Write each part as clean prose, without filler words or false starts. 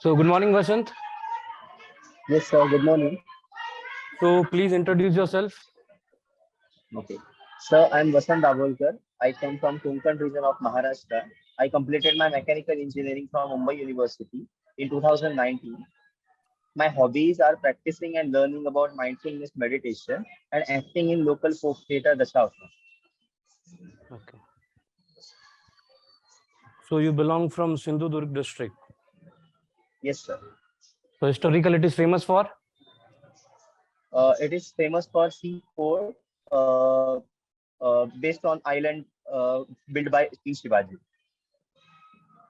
So good morning, Vasant. Yes, sir. Good morning. So please introduce yourself. Okay. Sir, I'm Vasant Dhabolkar. I come from Konkan region of Maharashtra. I completed my mechanical engineering from Mumbai University in 2019. My hobbies are practicing and learning about mindfulness meditation and acting in local folk theatre Dashavta. Okay. So you belong from Sindhudurg district. Yes, sir. So historical it is famous for? It is famous for seaport based on island built by King Shivaji.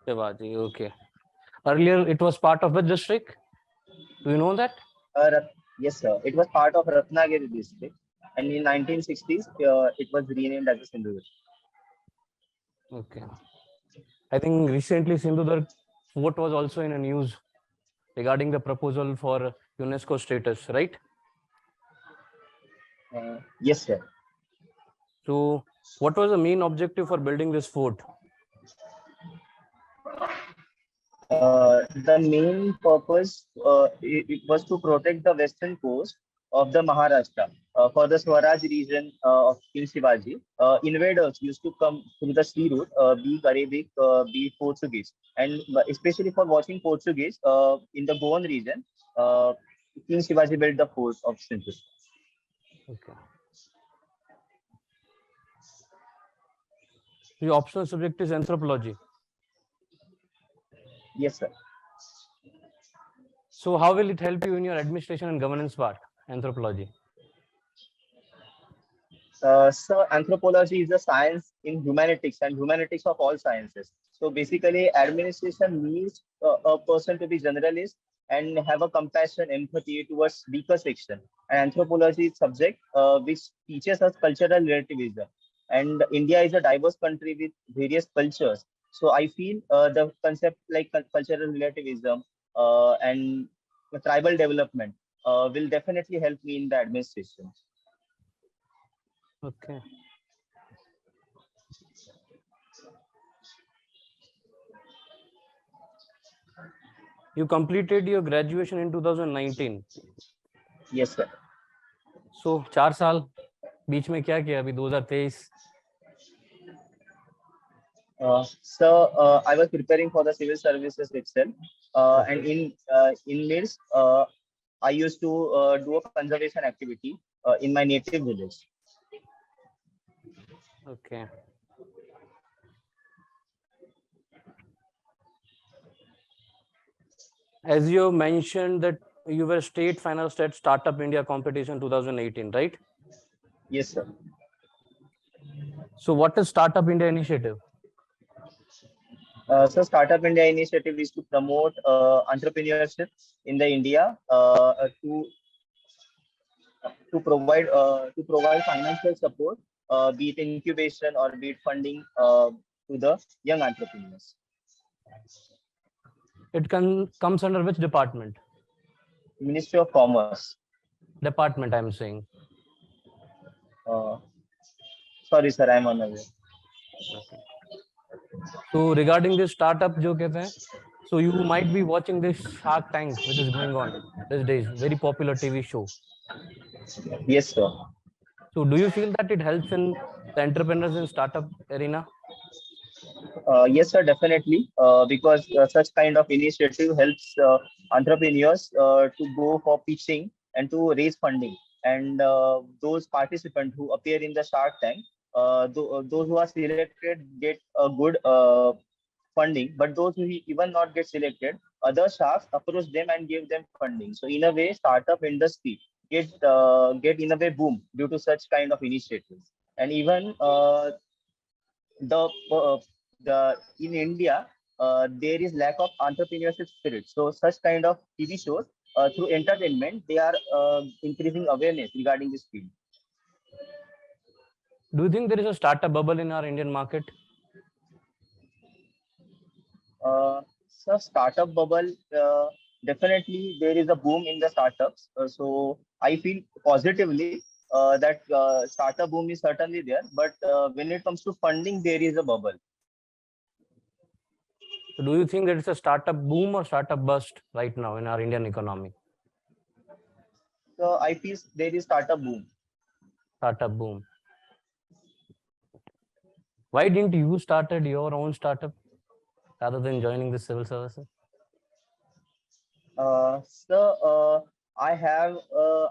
Shivaji, okay. Earlier it was part of which district? Do you know that? Yes, sir. It was part of Ratnagiri district, and in 1960s, it was renamed as a Sindhudurg. Okay. I think recently Sindhudurg fort was also in a news regarding the proposal for UNESCO status, right? Yes, sir. So what was the main objective for building this fort? The main purpose it was to protect the western coast of the Maharashtra for the Swaraj region of King Shivaji. Invaders used to come through the sea route, be it Arabic, be it Portuguese, and especially for watching Portuguese in the Goan region, King Shivaji built the fort of Sindhudurg. Okay. The optional subject is anthropology. Yes, sir. So how will it help you in your administration and governance part, anthropology? So anthropology is a science in humanities and humanities of all sciences. So basically, administration needs a person to be generalist and have a compassion, empathy towards weaker section. And anthropology is subject which teaches us cultural relativism. And India is a diverse country with various cultures. So I feel the concept like cultural relativism and tribal development will definitely help me in the administration. Okay. You completed your graduation in 2019. Yes, sir. So 4 साल बीच में क्या किया अभी 2023? So I was preparing for the civil services itself, Okay. and in means I used to do a conservation activity in my native village. Okay. As you mentioned that you were state finalist at Startup India competition 2018, right? Yes, sir. So what is Startup India initiative? So Startup India initiative is to promote entrepreneurship in the India to provide financial support, be it incubation or be it funding to the young entrepreneurs. It comes under which department? Ministry of Commerce. Department, I'm saying. Sorry, sir, I'm unaware. Okay. So regarding this startup, jo kehte hain, so you might be watching this Shark Tank, which is going on these days, very popular TV show. Yes, sir. So do you feel that it helps in the entrepreneurs in startup arena? Yes, sir, definitely. Because such kind of initiative helps entrepreneurs to go for pitching and to raise funding. And those participants who appear in the Shark Tank, those who are selected get a good funding. But those who even not get selected, other sharks approach them and give them funding. So in a way, startup industry get in a way boom due to such kind of initiatives. And even the in India, there is lack of entrepreneurship spirit. So such kind of TV shows through entertainment, they are increasing awareness regarding this field. Do you think there is a startup bubble in our Indian market? So startup bubble, definitely there is a boom in the startups. So I feel positively that startup boom is certainly there. But when it comes to funding, there is a bubble. So do you think that it's a startup boom or startup bust right now in our Indian economy? So I feel there is startup boom. Startup boom. Why didn't you started your own startup rather than joining the civil services? So I have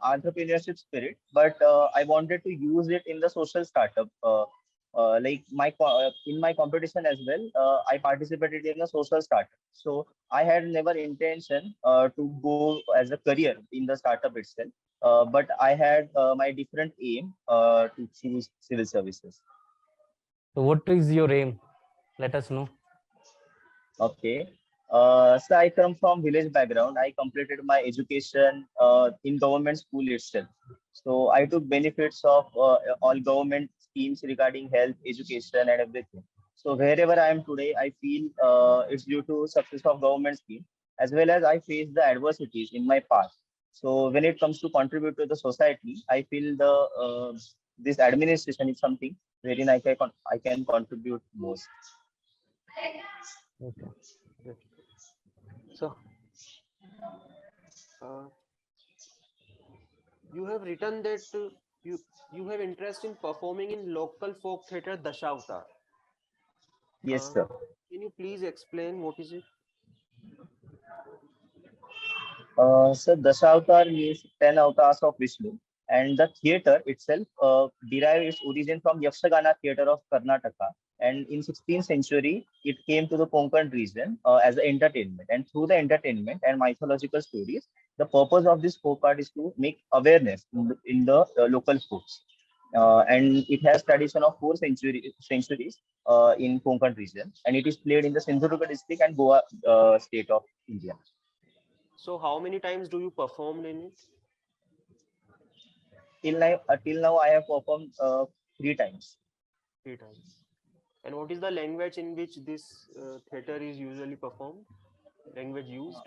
entrepreneurship spirit, but I wanted to use it in the social startup. Like in my competition as well, I participated in a social startup. So I had never intention to go as a career in the startup itself. But I had my different aim to choose civil services. So what is your aim? Let us know. Okay. So I come from village background. I completed my education in government school itself. So I took benefits of all government schemes regarding health, education, and everything. So wherever I am today, I feel it's due to success of government scheme, as well as I face the adversities in my past. So when it comes to contribute to the society, I feel the this administration is something wherein I can contribute most. Okay. Good. So, uh, you have written that you you have interest in performing in local folk theatre Dashavatar. Yes, Uh, sir. can you please explain what is it? So Dasavatar means 10 avatars of Vishnu, and the theatre itself derived its origin from Yakshagana theatre of Karnataka. And in 16th century, it came to the Konkan region as an entertainment. And through the entertainment and mythological stories, the purpose of this folk art is to make awareness in the local folks. And it has tradition of centuries in Konkan region, and it is played in the Sindhudurga district and Goa state of India. So, how many times do you performed in it? Till now, I have performed 3 times. 3 times. And what is the language in which this theatre is usually performed? Language used?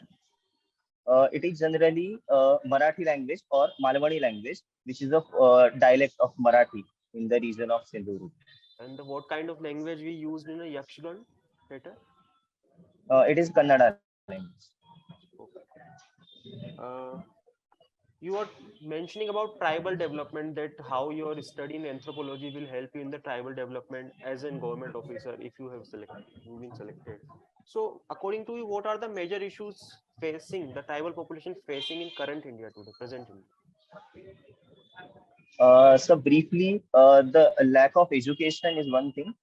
It is generally Marathi language or Malwani language, which is a dialect of Marathi in the region of Sindhurg. And what kind of language we used in a Yakshgan theatre? It is Kannada language. Okay. Uh, you are mentioning about tribal development, that how your study in anthropology will help you in the tribal development as a government officer if you have been selected. So according to you, what are the major issues facing the tribal population facing in current India today, present India? So briefly, the lack of education is one thing,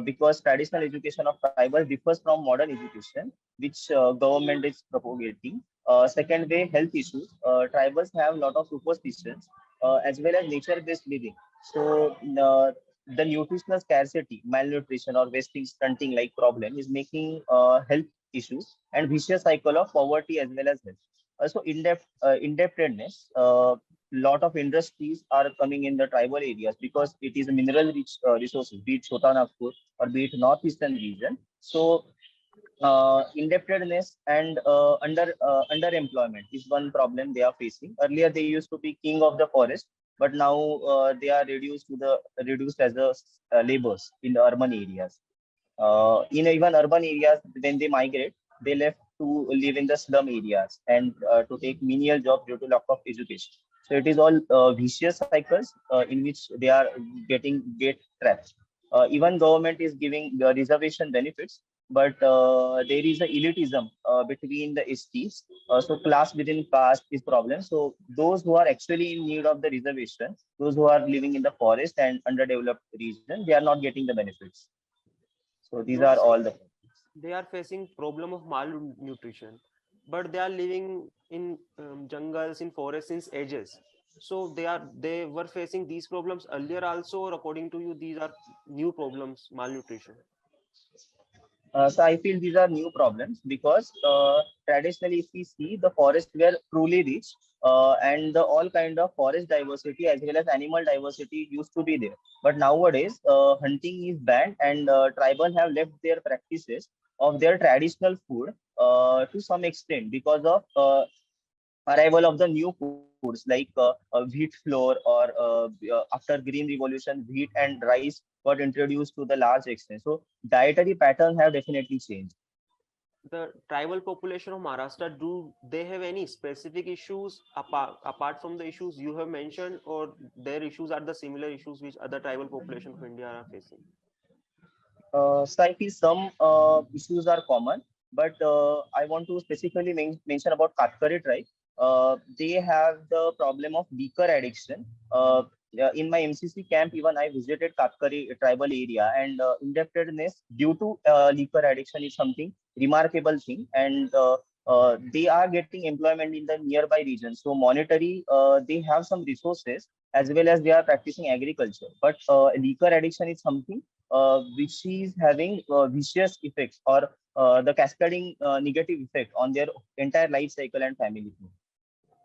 because traditional education of tribal differs from modern education, which government is propagating. Second way, health issues. Tribals have a lot of superstitions as well as nature-based living. So the nutritional scarcity, malnutrition, or wasting, stunting like problem is making health issues and vicious cycle of poverty as well as health. Also, indebtedness. Lot of industries are coming in the tribal areas because it is a mineral rich resources, be it Chota Nagpur or be it northeastern region. So indebtedness and underemployment is one problem they are facing. Earlier they used to be king of the forest, but now they are reduced as a laborers in the urban areas. In even urban areas, when they migrate, they left to live in the slum areas and to take menial jobs due to lack of education. So it is all vicious cycles in which they are get trapped. Even government is giving the reservation benefits, but there is a elitism between the STs. So class within caste is problem. So those who are actually in need of the reservation, those who are living in the forest and underdeveloped region, they are not getting the benefits. So these You are are all saying the. they are facing problem of malnutrition, but they are living in jungles, in forests since ages. So they were facing these problems earlier also, or according to you these are new problems, malnutrition? So I feel these are new problems because traditionally, if we see, the forests were truly rich, and the all kind of forest diversity as well as animal diversity used to be there. But nowadays, hunting is banned, and tribal have left their practices of their traditional food to some extent because of arrival of the new foods like wheat flour, or after green revolution, wheat and rice got introduced to the large extent. So dietary patterns have definitely changed. the tribal population of Maharashtra, do they have any specific issues apart from the issues you have mentioned, or their issues are the similar issues which other tribal population of India are facing? So I feel some issues are common, but I want to specifically mention about Katkari tribe. They have the problem of liquor addiction. In my MCC camp, even I visited Katkari tribal area, and indebtedness due to liquor addiction is something remarkable thing, and they are getting employment in the nearby region. So monetary, they have some resources as well as they are practicing agriculture. But liquor addiction is something which is having vicious effects or the cascading negative effect on their entire life cycle and family.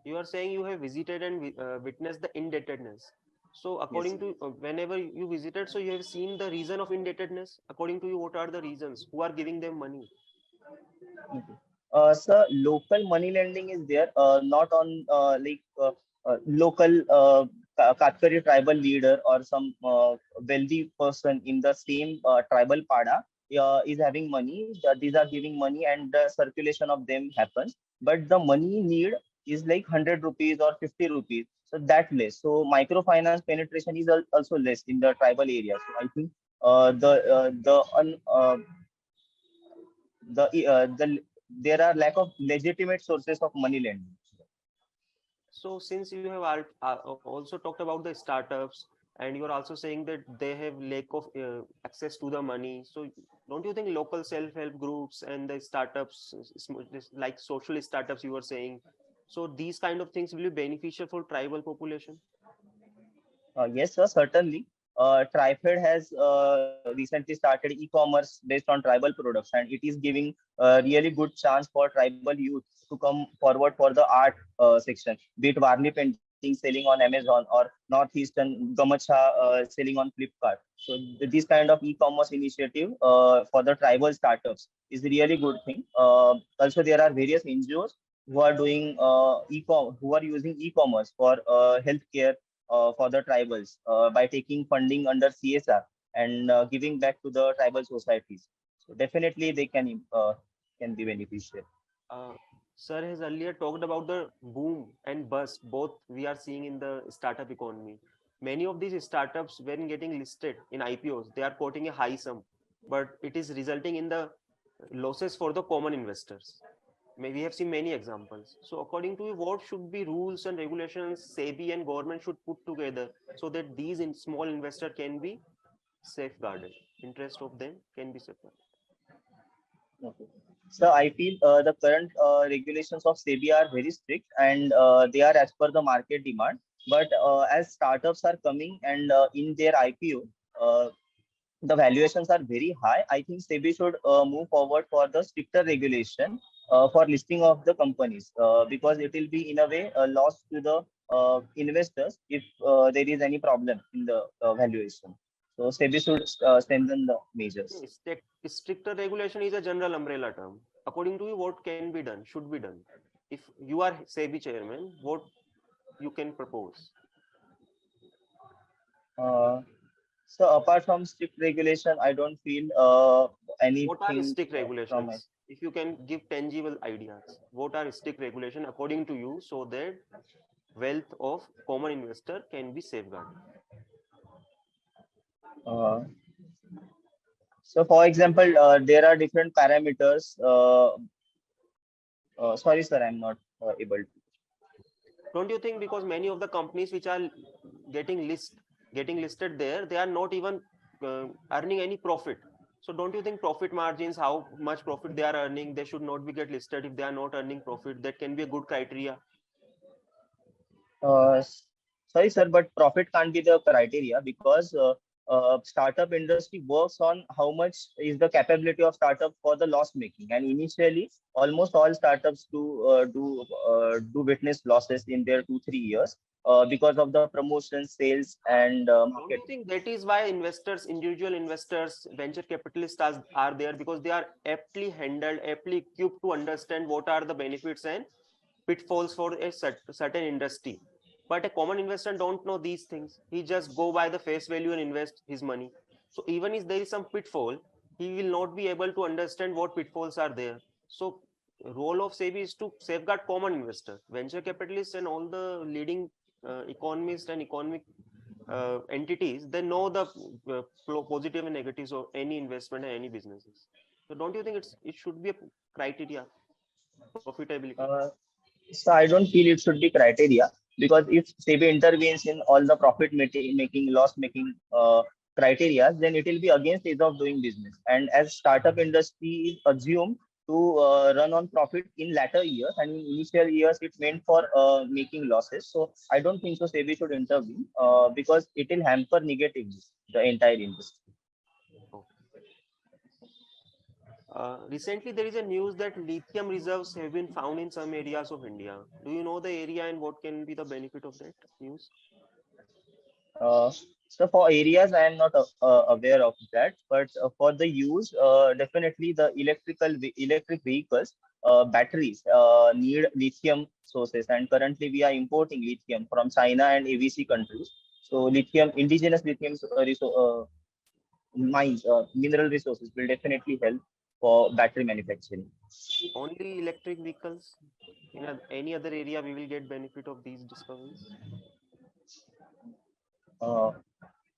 You are saying you have visited and witnessed the indebtedness. So Yes. according to whenever you visited, so you have seen the reason of indebtedness. According to you, what are the reasons? Who are giving them money? Okay. So local money lending is there, not on local Katkari tribal leader or some wealthy person in the same tribal pada is having money. These are giving money and the circulation of them happens. But the money need is like 100 rupees or 50 rupees. So that less. So microfinance penetration is also less in the tribal area. So I think the there are lack of legitimate sources of money lending. So since you have also talked about the startups, and you are also saying that they have lack of access to the money, so don't you think local self-help groups and the startups, like social startups you were saying, so these kind of things will be beneficial for tribal population? Yes, sir, certainly. Trifed has recently started e-commerce based on tribal products, and it is giving a really good chance for tribal youth to come forward for the art section, be it Varni painting selling on Amazon or Northeastern Gamacha selling on Flipkart. So this kind of e-commerce initiative for the tribal startups is a really good thing. Also, there are various NGOs who are doing who are using e-commerce for healthcare for the tribals by taking funding under CSR and giving back to the tribal societies. So definitely they can be beneficial. Uh, Sir has earlier talked about the boom and bust, both we are seeing in the startup economy. Many of these startups, when getting listed in IPOs, they are quoting a high sum, but it is resulting in the losses for the common investors. We have seen many examples. So, according to you, what should be rules and regulations SEBI and government should put together so that these small investor can be safeguarded? Interest of them can be safeguarded. Okay. So I feel the current regulations of SEBI are very strict and they are as per the market demand. But as startups are coming and in their IPO, the valuations are very high. I think SEBI should move forward for the stricter regulation for listing of the companies because it will be in a way a loss to the investors if there is any problem in the valuation. So SEBI should strengthen the measures. Stricter regulation is a general umbrella term. According to you, what can be done, should be done? If you are SEBI chairman, what you can propose? Uh, so apart from strict regulation, I don't feel What are anything strict from my. regulations? If you can give tangible ideas, what are strict regulation according to you so that wealth of common investor can be safeguarded? Uh, so, for example, there are different parameters. Sorry, sir, I'm not able to. Don't you think because many of the companies which are getting getting listed there, they are not even earning any profit? So don't you think profit margins, how much profit they are earning, they should not be get listed if they are not earning profit? That can be a good criteria. Uh, Sorry, sir, but profit can't be the criteria because startup industry works on how much is the capability of startup for the loss making. And initially, almost all startups do witness losses in their 2 3 years because of the promotion, sales, and Don't you marketing. think that is why investors, individual investors, venture capitalists are there, because they are aptly handled, aptly equipped to understand what are the benefits and pitfalls for a certain industry. But a common investor don't know these things. He just go by the face value and invest his money. So even if there is some pitfall, he will not be able to understand what pitfalls are there. So role of SEBI is to safeguard common investor, venture capitalists, and all the leading economists and economic entities. They know the positive and negatives of any investment and any businesses. So don't you think it should be a criteria, profitability? So I don't feel it should be criteria, because if SEBI intervenes in all the profit making, loss making criteria, then it will be against ease of doing business. And as startup industry is assumed to run on profit in latter years, and in initial years it's meant for making losses. So I don't think so SEBI should intervene, because it will hamper negatively the entire industry. Recently, there is a news that lithium reserves have been found in some areas of India. Do you know the area and what can be the benefit of that news? So for areas, I am not aware of that, but for the use, definitely the electric vehicles, batteries need lithium sources, and currently we are importing lithium from China and AVC countries. So indigenous lithium mines, mineral resources will definitely help for battery manufacturing. Only electric vehicles? In any other area, we will get benefit of these discoveries?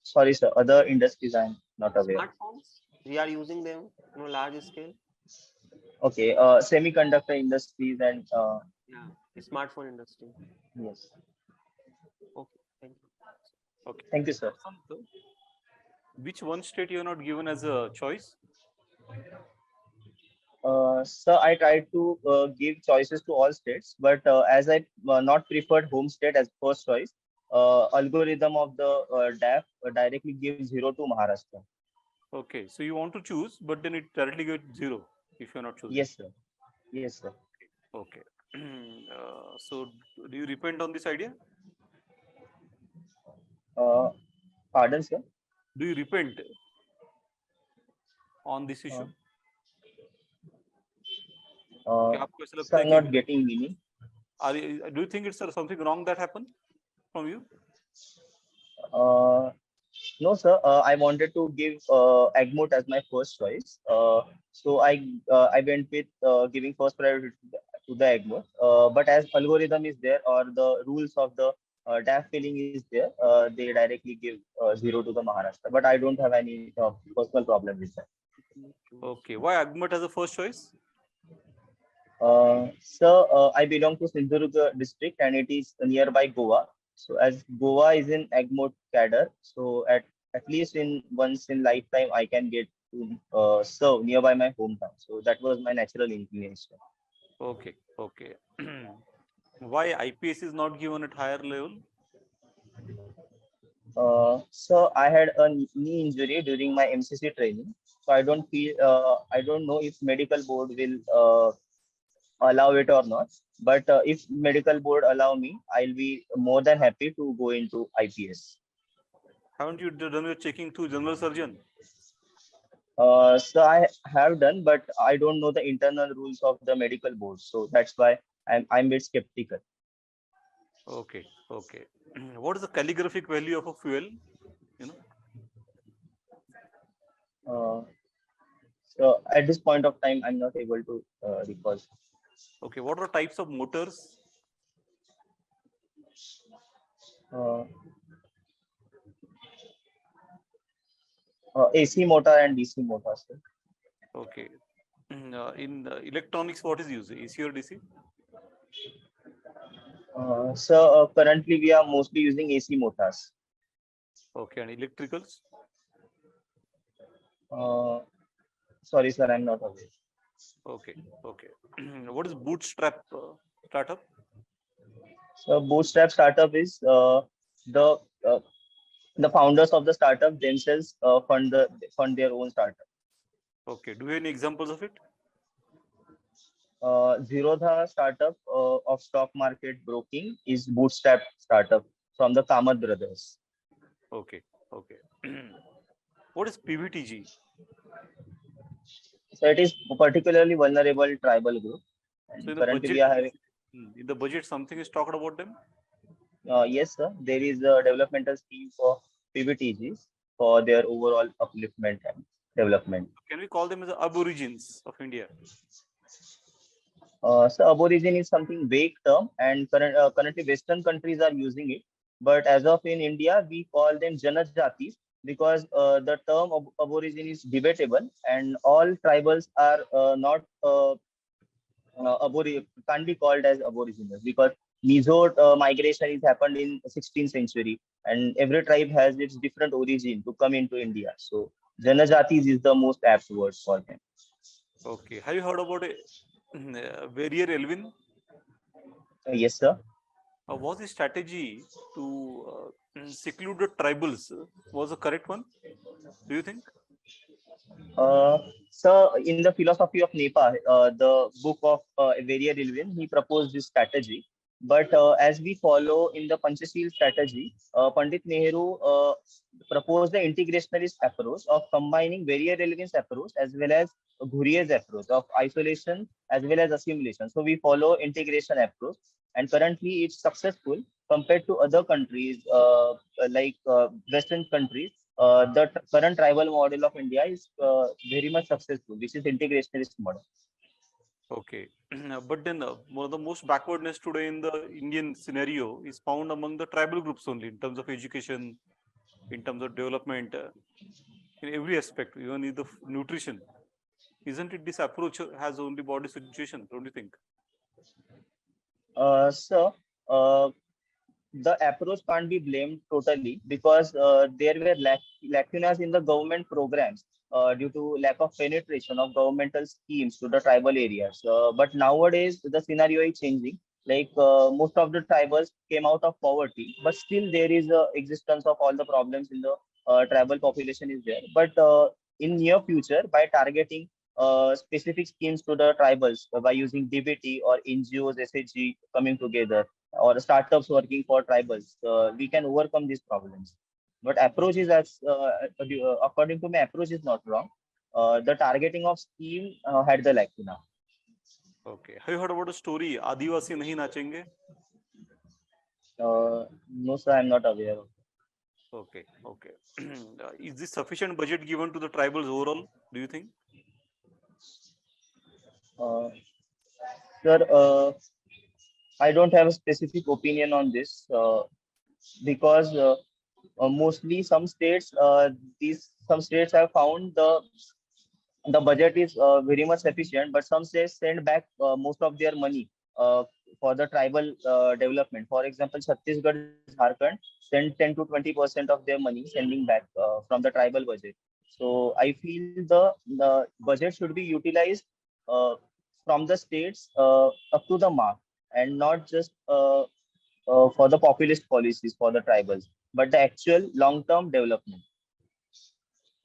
Sorry, sir. Other industries, I'm not aware. Smartphones, we are using them on a large scale. Okay, semiconductor industries and Yeah, the smartphone industry. yes. Okay, thank you. Okay. Thank you, sir. Which one state you are not given as a choice? So I tried to give choices to all states, but as I not preferred home state as first choice, algorithm of the DAF directly gives 0 to Maharashtra. Okay, so you want to choose, but then it directly gets 0 if you are not choosing. Yes, sir. Yes, sir. Okay. So do you repent on this idea? Pardon, sir. Do you repent on this issue? So I'm not getting meaning. Do you think it's something wrong that happened from you? No, sir. I wanted to give Agmut as my first choice. So I went with giving first priority to the Agmut. But as algorithm is there, or the rules of the DAF filling is there, they directly give 0 to the Maharashtra. But I don't have any personal problem with that. Okay. Why Agmat as a first choice? So I belong to Sindhudurga district, and it is nearby Goa. So as Goa is in Agmut cadre, so at least once in lifetime I can get to serve nearby my hometown. So that was my natural inclination. Okay. Okay. Why IPS is not given at higher level? So I had a knee injury during my MCC training. So I don't know if medical board will allow it or not. But if medical board allow me, I'll be more than happy to go into IPS. Haven't you done your checking through general surgeon? So I have done, but I don't know the internal rules of the medical board. So that's why I'm a bit skeptical. Okay. Okay. What is the calligraphic value of a fuel? You know. So at this point of time, I'm not able to recall. Okay. What are types of motors? AC motor and DC motor. Sir. Okay. In electronics, what is used? AC or DC? So currently we are mostly using AC motors. Okay. And electricals? Sorry, sir, I'm not aware. Okay. Okay. What is bootstrap startup? So bootstrap startup is the founders of the startup themselves fund their own startup. Okay. Do you have any examples of it? Zerodha startup of stock market broking is bootstrap startup from the Kamath brothers. Okay. Okay. What is PVTG? So it is particularly vulnerable tribal group. So in the currently budget, we are having, in the budget, something is talked about them? yes, sir. There is a developmental scheme for PVTGs for their overall upliftment and development. Can we call them as the aborigines of India? So aborigine is something vague term, and currently Western countries are using it. But as of in India, we call them Janajatis because the term aborigine is debatable, and all tribals are not can't be called as aboriginals because Mizo migration is happened in 16th century, and every tribe has its different origin to come into India. So Janajatis is the most apt word for them. Okay. Have you heard about a Warrior Elvin? Yes, sir. Was the strategy to seclude the tribals was the correct one? Do you think? So, in the philosophy of Nepal, the book of Varya Rilwin, he proposed this strategy. But as we follow in the Panchashil strategy, Pandit Nehru proposed the integrationalist approach of combining Varya Rilwin's approach as well as Ghurye's approach of isolation as well as assimilation. So we follow integration approach, and currently it's successful compared to other countries like Western countries. The current tribal model of India is very much successful, which is integrationist model. Okay. But then one of the most backwardness today in the Indian scenario is found among the tribal groups only in terms of education, in terms of development, in every aspect, even in the nutrition. Isn't it this approach has only body situation, don't you think? So the approach can't be blamed totally because there were lacunas in the government programs due to lack of penetration of governmental schemes to the tribal areas. But nowadays, the scenario is changing. Like most of the tribals came out of poverty, but still there is a existence of all the problems in the tribal population is there. But in near future, by targeting specific schemes to the tribals by using DBT or NGOs, SHG coming together, or startups working for tribals, we can overcome these problems. But approach is according to me, approach is not wrong. The targeting of scheme had the lacuna. Okay. Have you heard about the story Adivasi Nahi Nachenge? No, sir, I'm not aware of. Okay. Okay. Is this sufficient budget given to the tribals overall? Do you think? Uh, Sir, I don't have a specific opinion on this because mostly some states have found the budget is very much sufficient, but some states send back most of their money for the tribal development. For example, Chhattisgarh, Jharkhand send 10 to 20% of their money sending back from the tribal budget. So I feel the budget should be utilized uh, from the states up to the mark, and not just for the populist policies for the tribals, but the actual long-term development.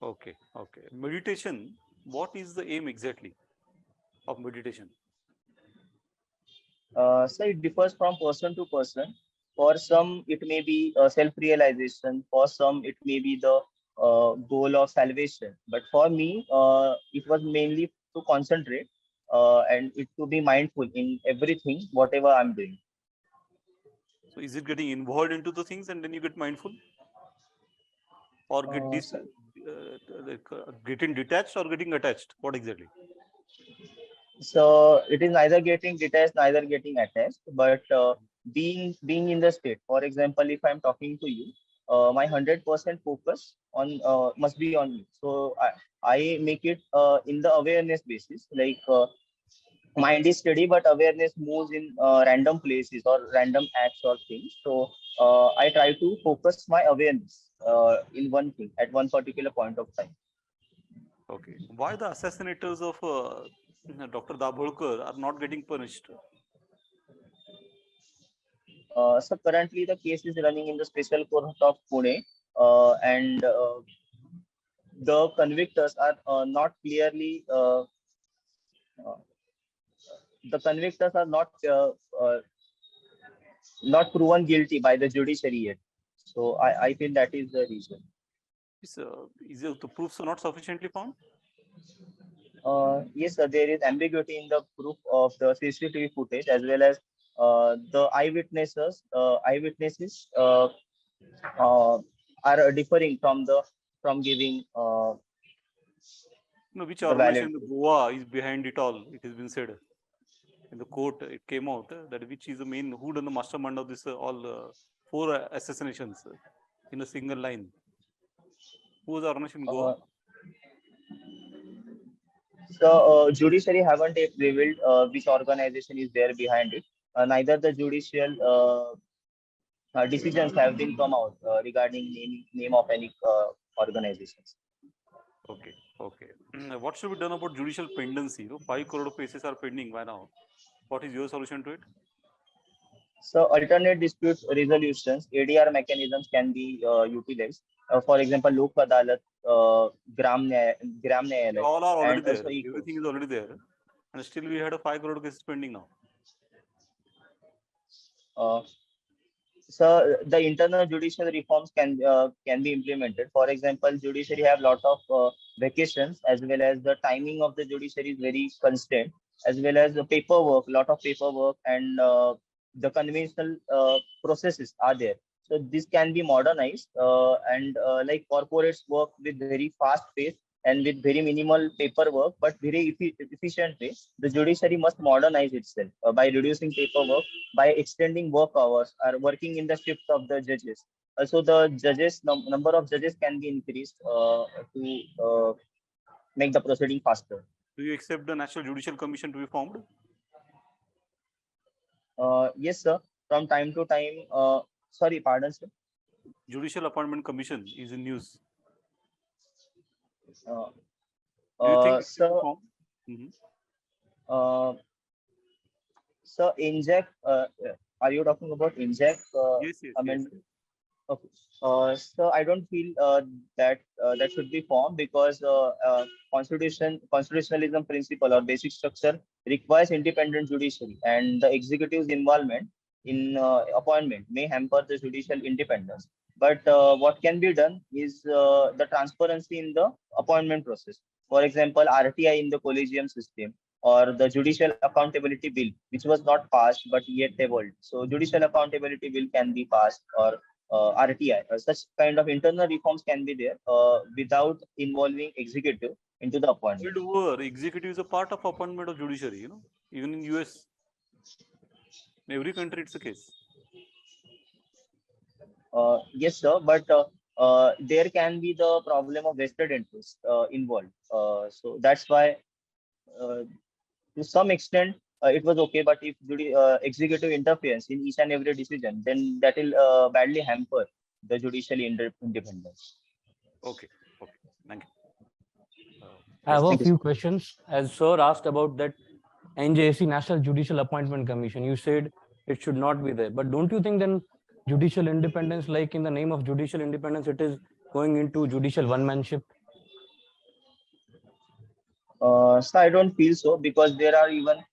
Okay. Okay. Meditation. What is the aim exactly of meditation? So it differs from person to person. For some, it may be self-realization. For some, it may be the goal of salvation. But for me, it was mainly to concentrate and it to be mindful in everything, whatever I'm doing. So is it getting involved into the things and then you get mindful? Or get this So, getting detached or getting attached? What exactly? so it is neither getting detached, neither getting attached, but being in the state. For example, if I'm talking to you, my 100% focus on must be on me. So I make it in the awareness basis. Like mind is steady, but awareness moves in random places or random acts or things. So I try to focus my awareness in one thing at one particular point of time. Okay. Why the assassinators of Dr. Dhabolkar are not getting punished? So currently the case is running in the special court of Pune, and the convictors are not clearly uh, the convictors are not proven guilty by the judiciary yet. So I feel that is the reason. Is the proofs are not sufficiently found? Yes, sir, there is ambiguity in the proof of the CCTV footage as well as the eyewitnesses uh, are differing from giving No, which the valid organization, the proof. Goa, is behind it all? It has been said. in the court, it came out that which is the main, who done the mastermind of this all 4 assassinations in a single line. Who was the organization in Goa? So judiciary haven't yet revealed which organization is there behind it. Neither the judicial decisions have been come out regarding name of any organizations. Okay, okay. What should be done about judicial pendency? 5 crore cases are pending by now. What is your solution to it? So alternate dispute resolutions, ADR mechanisms can be utilized. For example, Lok Adalat, Gram Nyayalay, All are already and there. also Everything is already there. And still we had a 5 crore cases pending now. So the internal judicial reforms can be implemented. For example, judiciary have lot of vacations, as well as the timing of the judiciary is very constant, as well as the paperwork, lot of paperwork, and the conventional processes are there. So this can be modernized, and like corporates work with very fast pace and with very minimal paperwork, but very efficient way. The judiciary must modernize itself by reducing paperwork, by extending work hours, or working in the shift of the judges. Also, the judges number of judges can be increased to make the proceeding faster. Do you accept the National Judicial Commission to be formed? Yes, sir. From time to time. Sorry, pardon, sir. Judicial Appointment Commission is in news. Uh, Do you think so, so INJEC, are you talking about INJEC? Yes, yes, amendment? yes. Okay. So I don't feel that that should be formed, because constitutionalism principle or basic structure requires independent judiciary, and the executive's involvement in appointment may hamper the judicial independence. But what can be done is the transparency in the appointment process. For example, RTI in the collegium system, or the Judicial Accountability Bill, which was not passed but yet tabled. So Judicial Accountability Bill can be passed, or RTI. Such kind of internal reforms can be there without involving executive into the appointment. Executive is a part of appointment of judiciary, even in US. In every country it's the case. Yes, sir, but there can be the problem of vested interest involved. So that's why, to some extent, it was okay. But if executive interference in each and every decision, then that will badly hamper the judicial independence. Okay, okay, thank you. I have a thank you, few sir. questions. As sir asked about that NJSC National Judicial Appointment Commission, you said it should not be there. But don't you think then judicial independence, like in the name of judicial independence, it is going into judicial one-manship? So I don't feel so, because there are even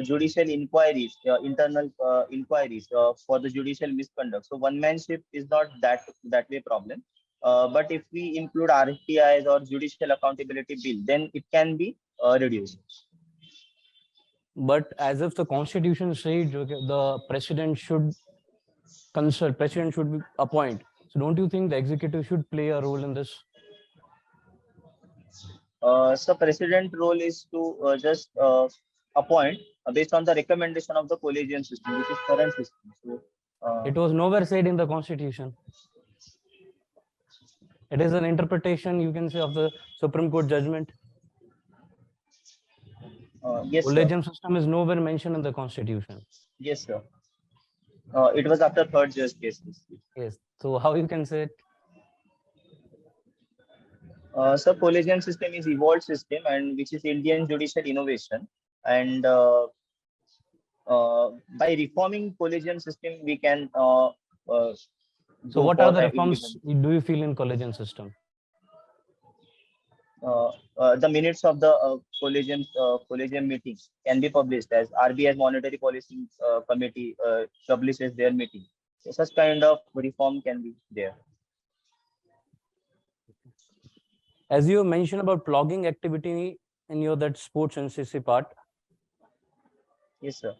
judicial inquiries, internal inquiries for the judicial misconduct. So one-manship is not that way problem. But if we include RTIs or Judicial Accountability Bill, then it can be reduced. But as if the constitution says the president should consult, president should appoint. So don't you think the executive should play a role in this? So president role is to just appoint based on the recommendation of the collegium system, which is current system. So it was nowhere said in the constitution. It is an interpretation, you can say, of the Supreme Court judgment. Yes, collegium sir. system is nowhere mentioned in the constitution. Yes, sir. It was after third judge cases. Yes. So how you can say it? So collegium system is evolved system, and which is Indian judicial innovation. And by reforming collegium system, we can. So what are the reforms do you feel in collegium system? The minutes of the collegium meetings can be published, as RBI's Monetary Policy Committee publishes their meeting. So such kind of reform can be there. As you mentioned about plogging activity in your that sports NCC part. Yes, sir.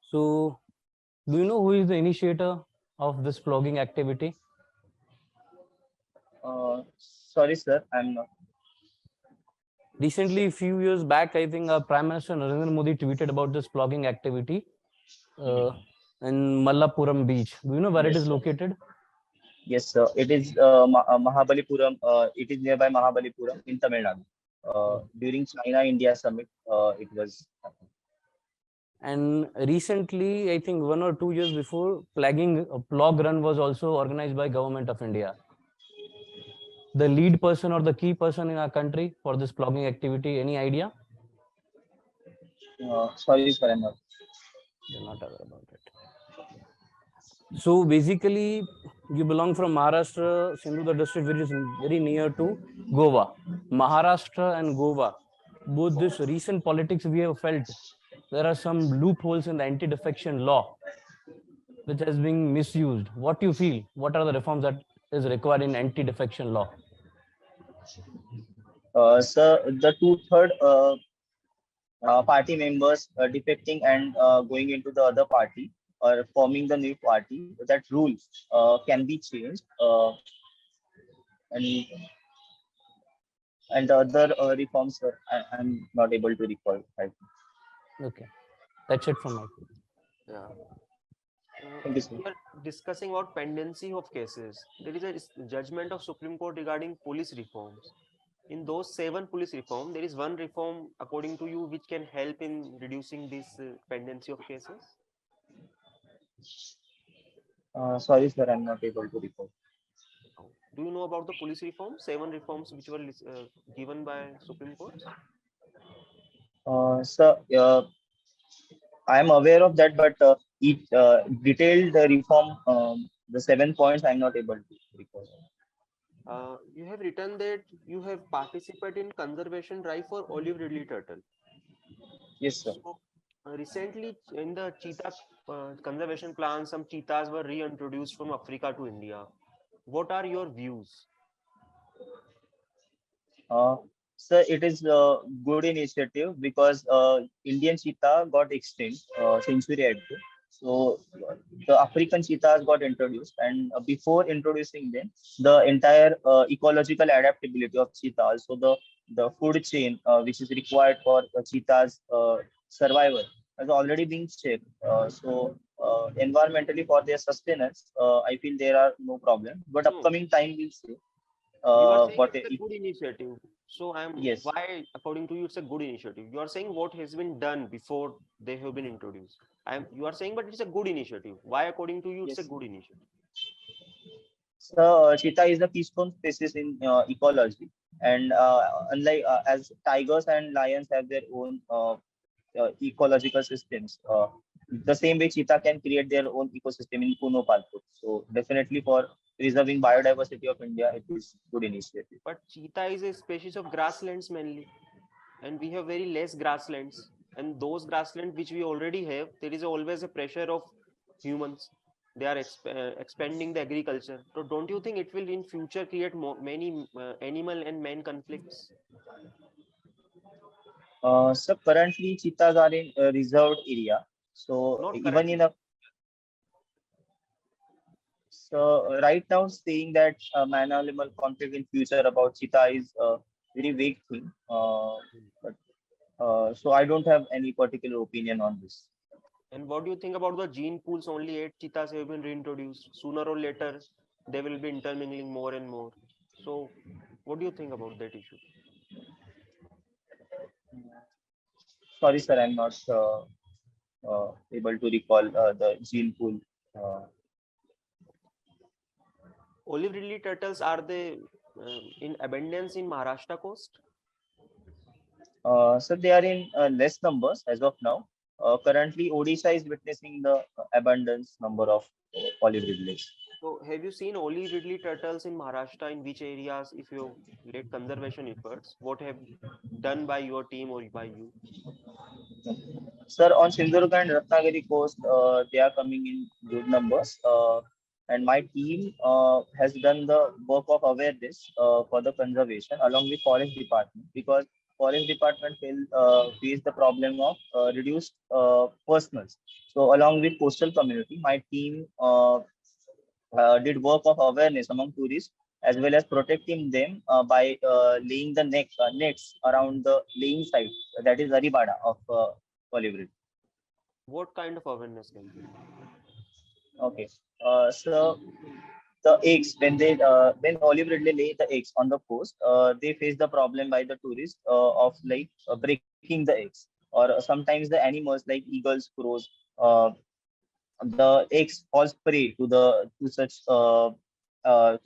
So do you know who is the initiator of this plogging activity? Sorry, sir, I'm not. Recently, a few years back, I think our Prime Minister Narendra Modi tweeted about this flogging activity in Mallapuram beach. Do you know where it Yes, is sir. located? Yes, sir. It is Mahabalipuram. It is nearby Mahabalipuram in Tamil Nadu. During China-India summit, it was. And recently, I think 1 or 2 years before, a plog run was also organized by Government of India. The lead person or the key person in our country for this plogging activity, any idea? Sorry, sir, I'm not. You're not aware about it. So basically, you belong from Maharashtra, Sindhudurg district, which is very near to Goa. Maharashtra and Goa, both this recent politics we have felt, there are some loopholes in the anti-defection law, which has been misused. What do you feel? What are the reforms that is required in anti-defection law? Sir, the two-third party members defecting and going into the other party or forming the new party, that rule can be changed. And the other reforms, I'm not able to recall. Right. Okay, that's it from my side. Yeah. Thank you, sir. We are discussing about pendency of cases. There is a judgment of Supreme Court regarding police reforms. In those 7 police reform, there is one reform according to you which can help in reducing this pendency of cases. Sorry, sir, I'm not able to recall. Do you know about the police reform? 7 reforms which were given by Supreme Court. Sir, I am aware of that, but each detailed reform, the 7 points, I'm not able to recall. You have written that you have participated in conservation drive for olive ridley turtle. Yes, sir. So, recently in the cheetah conservation plan, some cheetahs were reintroduced from Africa to India. What are your views? Sir, it is a good initiative because Indian cheetah got extinct century ago. So the African cheetahs got introduced, and before introducing them, the entire ecological adaptability of cheetahs, so the food chain which is required for cheetahs survival, has already been checked. So environmentally for their sustenance, I feel there are no problem. But No. upcoming time will say. You are saying What it's a good initiative. So Yes. why, according to you, it's a good initiative? You are saying what has been done before they have been introduced. You are saying, but it's a good initiative. Why, according to you, it's a Yes. good initiative? So cheetah is a keystone species in ecology, and unlike as tigers and lions have their own ecological systems, the same way cheetah can create their own ecosystem in Puno Park. So definitely for preserving biodiversity of India, it is good initiative. But cheetah is a species of grasslands mainly, and we have very less grasslands. And those grasslands which we already have, there is always a pressure of humans. They are expanding the agriculture. So don't you think it will in future create many animal and man conflicts? So currently cheetahs are in a reserved area. So Not even currently. in a So right now, saying that man-animal conflict in future about cheetah is a very vague thing. So I don't have any particular opinion on this. And what do you think about the gene pools? Only 8 cheetahs have been reintroduced. Sooner or later, they will be intermingling more and more. So, what do you think about that issue? Sorry, sir, I'm not able to recall the gene pool. Olive ridley turtles, are they in abundance in Maharashtra coast? So they are in less numbers as of now. Currently, Odisha is witnessing the abundance number of olive ridleys. So, have you seen olive ridley turtles in Maharashtra? In which areas, if you led conservation efforts, what have done by your team or by you? Sir, on Sindhudurg and Ratnagiri coast, they are coming in good numbers. And my team has done the work of awareness for the conservation along with forest department, because forest department will face the problem of reduced personals. So along with coastal community, my team did work of awareness among tourists as well as protecting them by laying the nets around the laying site, that is Aribada of Kolibri. What kind of awareness campaign? Okay. So the eggs when olive ridley lay the eggs on the coast, they face the problem by the tourists of like breaking the eggs, or sometimes the animals like eagles, crows, uh, the eggs falls prey to the to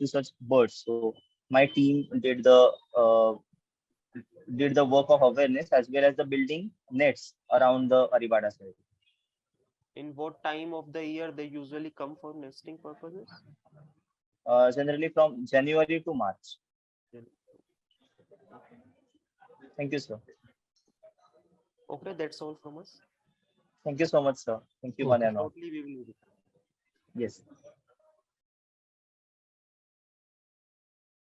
such birds. So my team did the work of awareness as well as the building nets around the Aribada site. In what time of the year they usually come for nesting purposes? Generally from January to March. Thank you, sir. Okay, that's all from us. Thank you so much, sir. Thank you, one Okay. and all. Shortly we will meet. Yes.